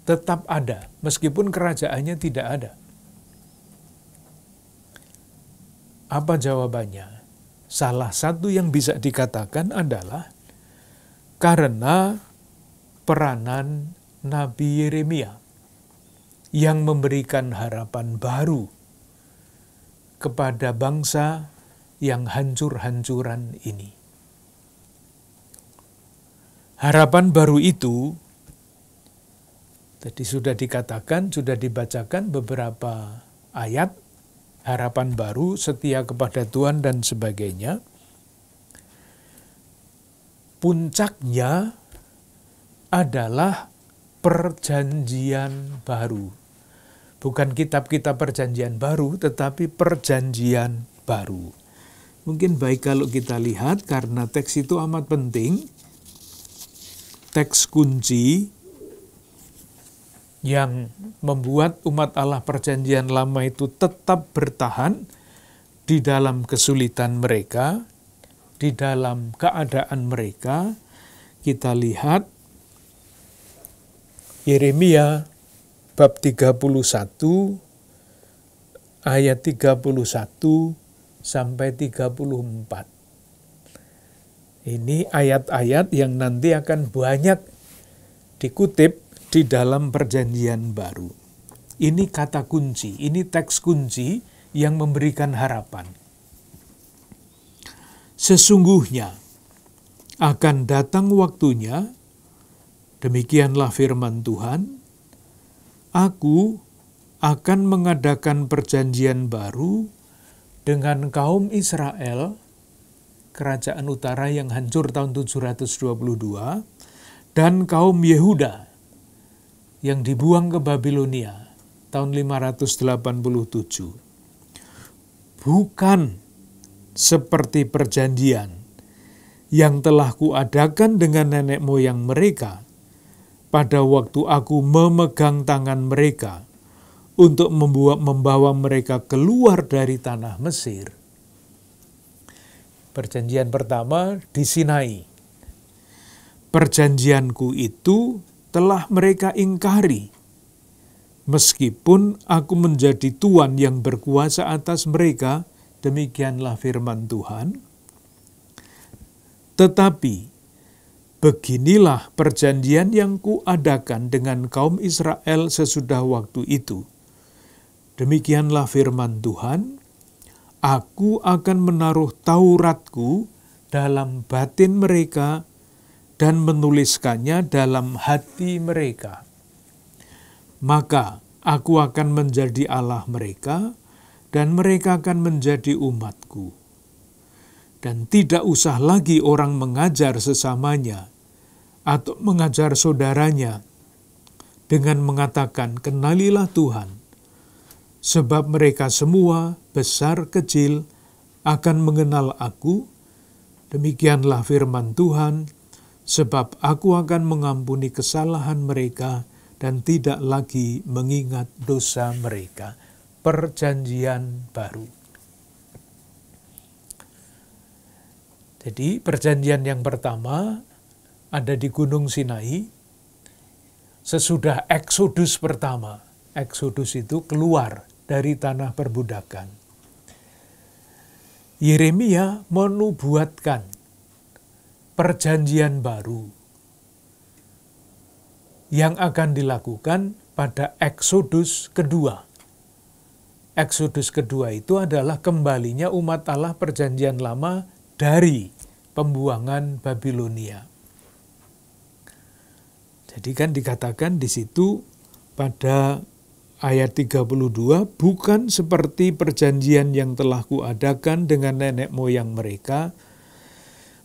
tetap ada, meskipun kerajaannya tidak ada? Apa jawabannya? Salah satu yang bisa dikatakan adalah karena peranan Nabi Yeremia yang memberikan harapan baru kepada bangsa yang hancur-hancuran ini. Harapan baru itu tadi sudah dikatakan, sudah dibacakan beberapa ayat, harapan baru, setia kepada Tuhan dan sebagainya. Puncaknya adalah perjanjian baru. Bukan kitab-kitab perjanjian baru, tetapi perjanjian baru. Mungkin baik kalau kita lihat, karena teks itu amat penting. Teks kunci yang membuat umat Allah perjanjian lama itu tetap bertahan di dalam kesulitan mereka, di dalam keadaan mereka. Kita lihat Yeremia bab 31 ayat 31 sampai 34. Ini ayat-ayat yang nanti akan banyak dikutip di dalam perjanjian baru. Ini kata kunci, ini teks kunci yang memberikan harapan. Sesungguhnya akan datang waktunya, demikianlah firman Tuhan, Aku akan mengadakan perjanjian baru dengan kaum Israel, kerajaan utara yang hancur tahun 722, dan kaum Yehuda yang dibuang ke Babilonia tahun 587. Bukan seperti perjanjian yang telah kuadakan dengan nenek moyang mereka pada waktu aku memegang tangan mereka untuk membawa mereka keluar dari tanah Mesir. Perjanjian pertama di Sinai. Perjanjianku itu telah mereka ingkari, meskipun aku menjadi Tuhan yang berkuasa atas mereka, demikianlah firman Tuhan. Tetapi beginilah perjanjian yang kuadakan dengan kaum Israel sesudah waktu itu. Demikianlah firman Tuhan, Aku akan menaruh Tauratku dalam batin mereka dan menuliskannya dalam hati mereka. Maka aku akan menjadi Allah mereka dan mereka akan menjadi umatku. Dan tidak usah lagi orang mengajar sesamanya atau mengajar saudaranya dengan mengatakan, kenalilah Tuhan. Sebab mereka semua, besar kecil, akan mengenal aku. Demikianlah firman Tuhan, sebab aku akan mengampuni kesalahan mereka dan tidak lagi mengingat dosa mereka. Perjanjian baru. Jadi perjanjian yang pertama ada di Gunung Sinai sesudah Eksodus pertama. Eksodus itu keluar dari tanah perbudakan. Yeremia menubuatkan perjanjian baru yang akan dilakukan pada Eksodus kedua. Eksodus kedua itu adalah kembalinya umat Allah perjanjian lama dari pembuangan Babilonia. Jadi kan dikatakan di situ pada ayat 32, bukan seperti perjanjian yang telah kuadakan dengan nenek moyang mereka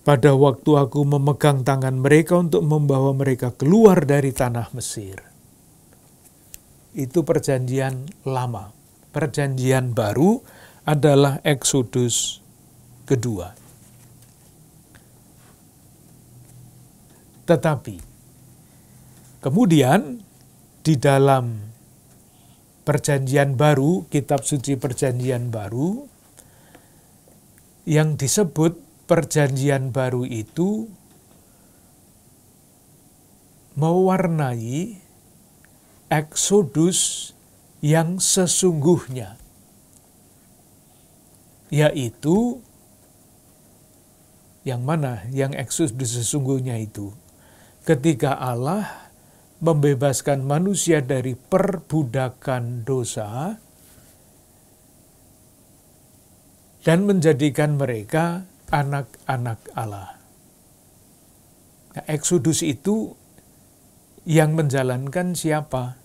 pada waktu aku memegang tangan mereka untuk membawa mereka keluar dari tanah Mesir. Itu perjanjian lama. Perjanjian baru adalah Eksodus kedua. Tetapi kemudian di dalam perjanjian baru, kitab suci perjanjian baru, yang disebut perjanjian baru itu mewarnai Eksodus yang sesungguhnya, yaitu yang mana? Yang Eksodus sesungguhnya itu ketika Allah membebaskan manusia dari perbudakan dosa dan menjadikan mereka anak-anak Allah. Nah, Eksodus itu yang menjalankan siapa?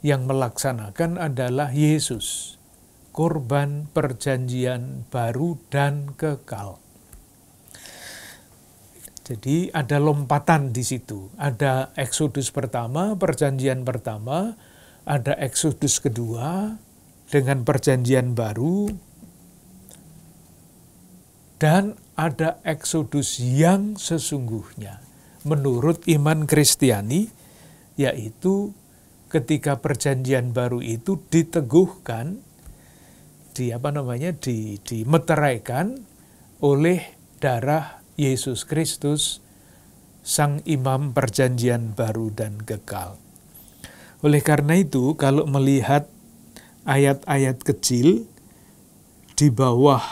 Yang melaksanakan adalah Yesus, korban perjanjian baru dan kekal. Jadi ada lompatan di situ. Ada Eksodus pertama, perjanjian pertama, ada Eksodus kedua dengan perjanjian baru, dan ada Eksodus yang sesungguhnya menurut iman Kristiani, yaitu ketika perjanjian baru itu diteguhkan, dimeteraikan oleh darah Yesus Kristus, Sang Imam perjanjian baru dan kekal. Oleh karena itu, kalau melihat ayat-ayat kecil di bawah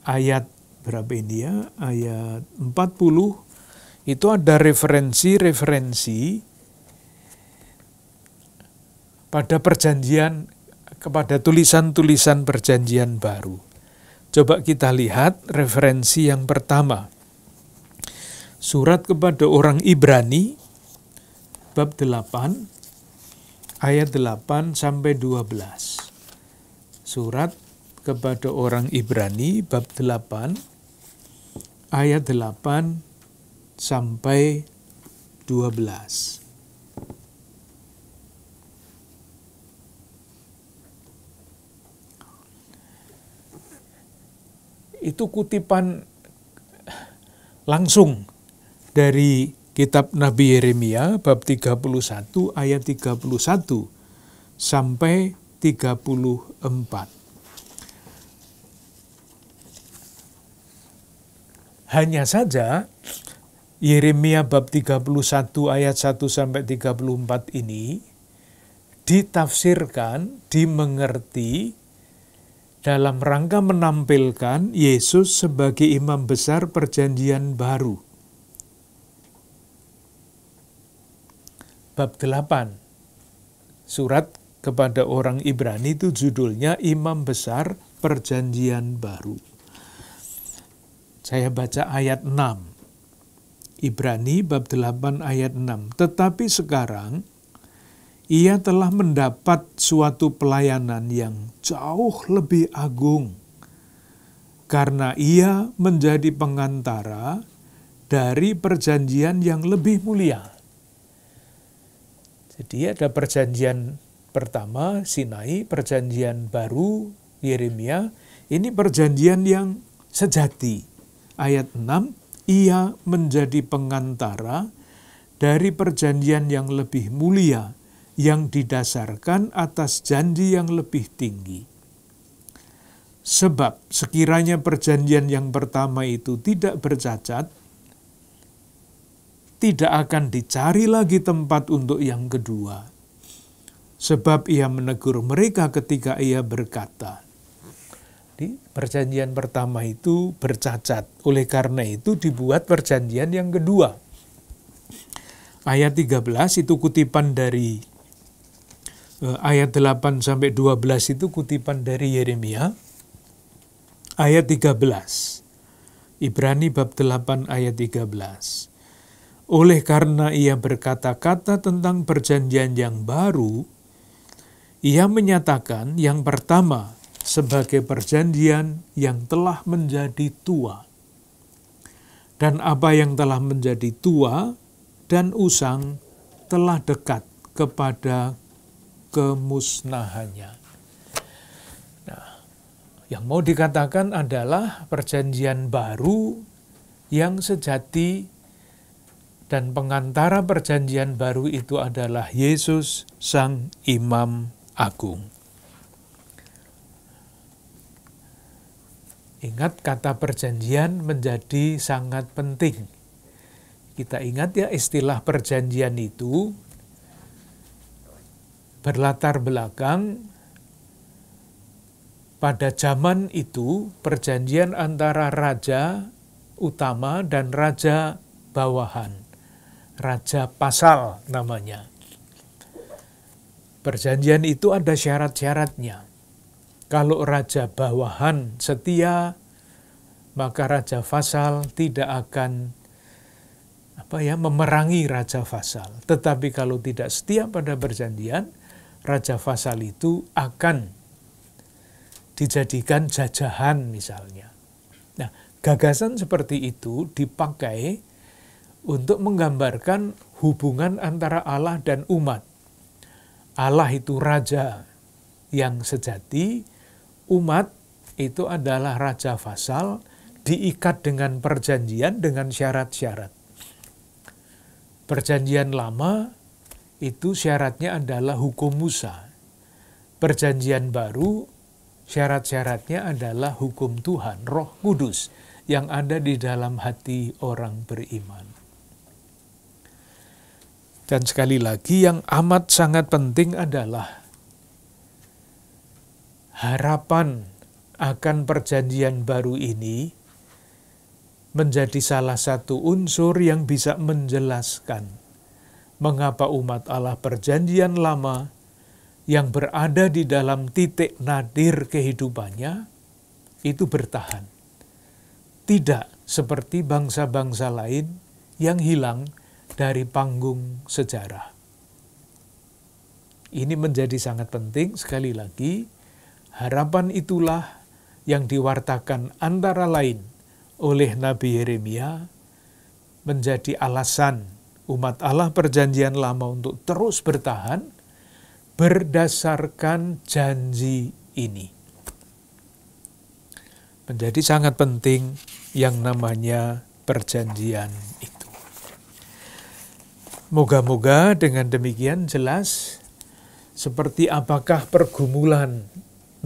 ayat berapa ini ya? Ayat 40, itu ada referensi-referensi pada perjanjian, kepada tulisan-tulisan perjanjian baru. Coba kita lihat referensi yang pertama. Surat kepada orang Ibrani, bab 8, ayat 8 sampai 12. Surat kepada orang Ibrani, bab 8, ayat 8 sampai 12. Itu kutipan langsung dari kitab Nabi Yeremia bab 31 ayat 31 sampai 34. Hanya saja Yeremia bab 31 ayat 1 sampai 34 ini ditafsirkan, dimengerti dalam rangka menampilkan Yesus sebagai imam besar perjanjian baru. Bab 8, surat kepada orang Ibrani itu judulnya Imam Besar Perjanjian Baru. Saya baca ayat 6. Ibrani bab 8 ayat 6. Tetapi sekarang ia telah mendapat suatu pelayanan yang jauh lebih agung, karena ia menjadi pengantara dari perjanjian yang lebih mulia. Jadi ada perjanjian pertama, Sinai, perjanjian baru, Yeremia, ini perjanjian yang sejati. Ayat 6, ia menjadi pengantara dari perjanjian yang lebih mulia, yang didasarkan atas janji yang lebih tinggi. Sebab sekiranya perjanjian yang pertama itu tidak bercacat, tidak akan dicari lagi tempat untuk yang kedua. Sebab ia menegur mereka ketika ia berkata, di perjanjian pertama itu bercacat, oleh karena itu dibuat perjanjian yang kedua. Ayat 13 itu kutipan dari ayat 8 sampai 12 itu kutipan dari Yeremia. Ayat 13. Ibrani bab 8 ayat 13. Oleh karena ia berkata-kata tentang perjanjian yang baru, ia menyatakan yang pertama sebagai perjanjian yang telah menjadi tua. Dan apa yang telah menjadi tua dan usang telah dekat kepada kemusnahannya. Nah, yang mau dikatakan adalah perjanjian baru yang sejati, dan pengantara perjanjian baru itu adalah Yesus Sang Imam Agung. Ingat, kata perjanjian menjadi sangat penting. Kita ingat ya, istilah perjanjian itu berlatar belakang pada zaman itu perjanjian antara raja utama dan raja bawahan. Raja pasal namanya. Perjanjian itu ada syarat-syaratnya. Kalau raja bawahan setia, maka raja vasal tidak akan memerangi raja vasal. Tetapi kalau tidak setia pada perjanjian, raja vasal itu akan dijadikan jajahan misalnya. Nah, gagasan seperti itu dipakai untuk menggambarkan hubungan antara Allah dan umat. Allah itu raja yang sejati, umat itu adalah raja vasal, diikat dengan perjanjian dengan syarat-syarat. Perjanjian lama itu syaratnya adalah hukum Musa. Perjanjian baru syarat-syaratnya adalah hukum Tuhan, Roh Kudus yang ada di dalam hati orang beriman. Dan sekali lagi yang amat sangat penting adalah harapan akan perjanjian baru ini menjadi salah satu unsur yang bisa menjelaskan mengapa umat Allah perjanjian lama yang berada di dalam titik nadir kehidupannya itu bertahan. Tidak seperti bangsa-bangsa lain yang hilang dari panggung sejarah. Ini menjadi sangat penting. Sekali lagi, harapan itulah yang diwartakan antara lain oleh Nabi Yeremia menjadi alasan umat Allah perjanjian lama untuk terus bertahan berdasarkan janji ini. Menjadi sangat penting yang namanya perjanjian itu. Moga-moga dengan demikian jelas seperti apakah pergumulan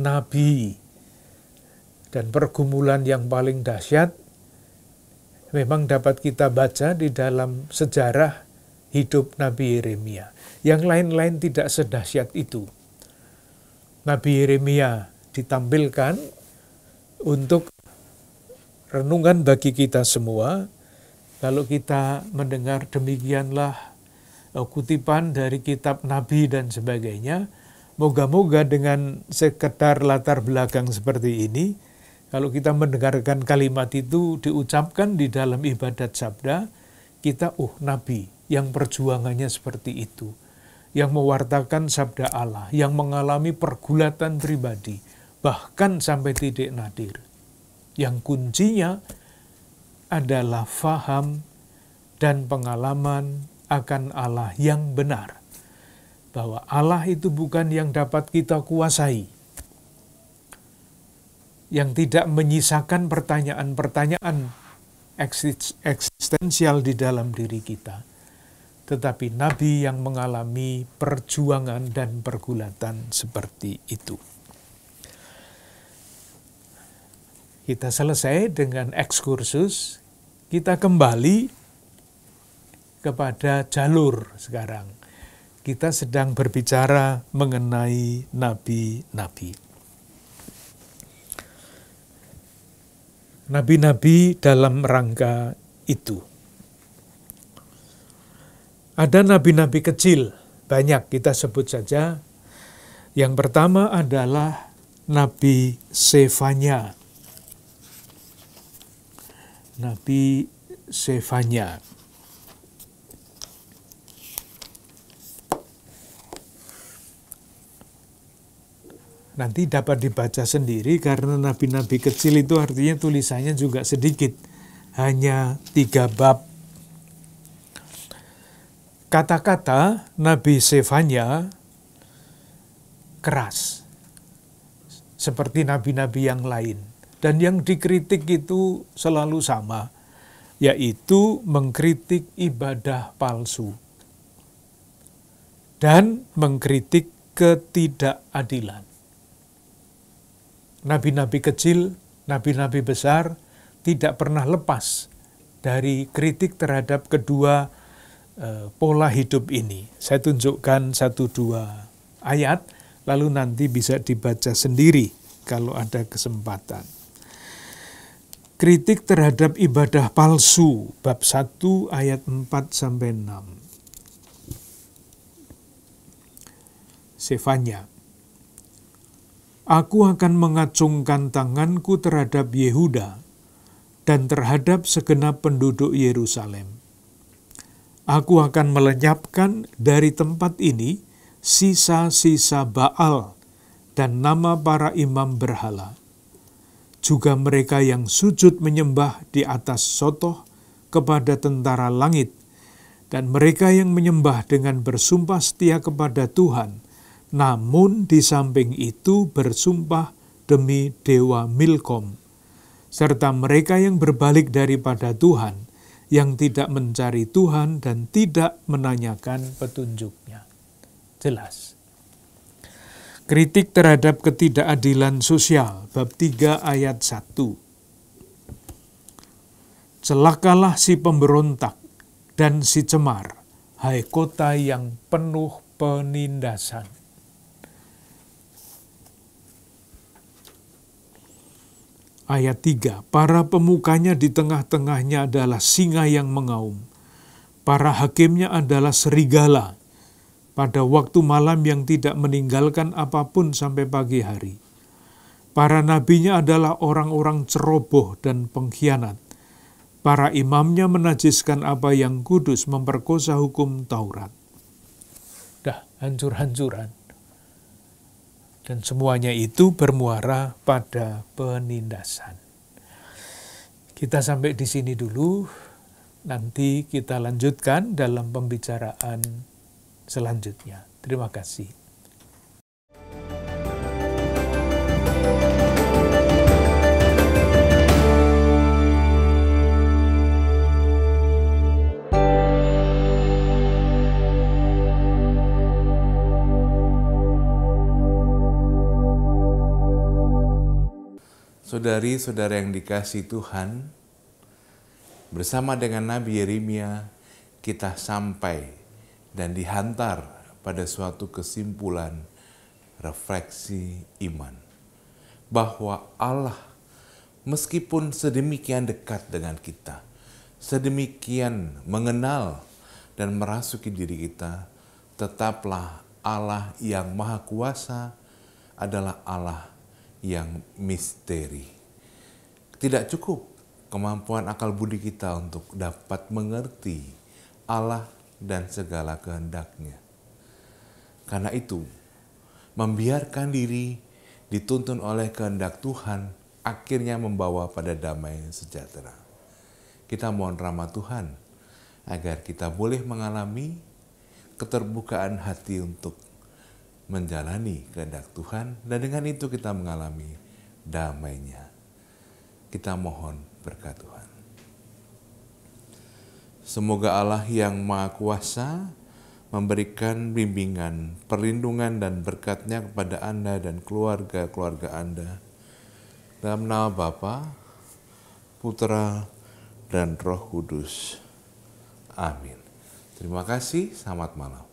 Nabi, dan pergumulan yang paling dahsyat memang dapat kita baca di dalam sejarah hidup Nabi Yeremia. Yang lain-lain tidak sedahsyat itu. Nabi Yeremia ditampilkan untuk renungan bagi kita semua. Kalau kita mendengar demikianlah kutipan dari kitab Nabi dan sebagainya, moga-moga dengan sekedar latar belakang seperti ini, kalau kita mendengarkan kalimat itu diucapkan di dalam ibadat sabda, kita Nabi yang perjuangannya seperti itu, yang mewartakan sabda Allah, yang mengalami pergulatan pribadi, bahkan sampai titik nadir. Yang kuncinya adalah faham dan pengalaman akan Allah yang benar. Bahwa Allah itu bukan yang dapat kita kuasai, yang tidak menyisakan pertanyaan-pertanyaan eksistensial di dalam diri kita. Tetapi Nabi yang mengalami perjuangan dan pergulatan seperti itu. Kita selesai dengan ekskursus, kita kembali kepada jalur sekarang. Kita sedang berbicara mengenai nabi-nabi. Nabi-nabi dalam rangka itu. Ada nabi-nabi kecil, banyak kita sebut saja. Yang pertama adalah Nabi Sefanya. Nabi Sefanya. Nanti dapat dibaca sendiri karena nabi-nabi kecil itu artinya tulisannya juga sedikit. Hanya 3 bab. Kata-kata Nabi Sefanya keras. Seperti nabi-nabi yang lain. Dan yang dikritik itu selalu sama. Yaitu mengkritik ibadah palsu. Dan mengkritik ketidakadilan. Nabi-nabi kecil, nabi-nabi besar tidak pernah lepas dari kritik terhadap kedua pola hidup ini. Saya tunjukkan 1-2 ayat, lalu nanti bisa dibaca sendiri kalau ada kesempatan. Kritik terhadap ibadah palsu, bab 1 ayat 4-6. Sefanya. Aku akan mengacungkan tanganku terhadap Yehuda dan terhadap segenap penduduk Yerusalem. Aku akan melenyapkan dari tempat ini sisa-sisa Baal dan nama para imam berhala. Juga mereka yang sujud menyembah di atas sotoh kepada tentara langit, dan mereka yang menyembah dengan bersumpah setia kepada Tuhan, namun di samping itu bersumpah demi dewa Milkom, serta mereka yang berbalik daripada Tuhan, yang tidak mencari Tuhan dan tidak menanyakan petunjuknya. Jelas. Kritik terhadap ketidakadilan sosial, bab 3 ayat 1. Celakalah si pemberontak dan si cemar, hai kota yang penuh penindasan. Ayat 3, para pemukanya di tengah-tengahnya adalah singa yang mengaum. Para hakimnya adalah serigala pada waktu malam yang tidak meninggalkan apapun sampai pagi hari. Para nabinya adalah orang-orang ceroboh dan pengkhianat. Para imamnya menajiskan apa yang kudus, memperkosa hukum Taurat. Dah, hancur-hancuran. Dan semuanya itu bermuara pada penindasan. Kita sampai di sini dulu, nanti kita lanjutkan dalam pembicaraan selanjutnya. Terima kasih. Saudari-saudara yang dikasihi Tuhan, bersama dengan Nabi Yeremia, kita sampai dan dihantar pada suatu kesimpulan refleksi iman. Bahwa Allah meskipun sedemikian dekat dengan kita, sedemikian mengenal dan merasuki diri kita, tetaplah Allah yang Maha Kuasa adalah Allah yang misteri. Tidak cukup kemampuan akal budi kita untuk dapat mengerti Allah dan segala kehendak-Nya. Karena itu, membiarkan diri dituntun oleh kehendak Tuhan akhirnya membawa pada damai sejahtera. Kita mohon rahmat Tuhan agar kita boleh mengalami keterbukaan hati untuk menjalani kehendak Tuhan, dan dengan itu kita mengalami damai-Nya. Kita mohon berkat Tuhan. Semoga Allah yang Maha Kuasa memberikan bimbingan, perlindungan, dan berkat-Nya kepada Anda dan keluarga-keluarga Anda. Dalam nama Bapa, Putra, dan Roh Kudus. Amin. Terima kasih, selamat malam.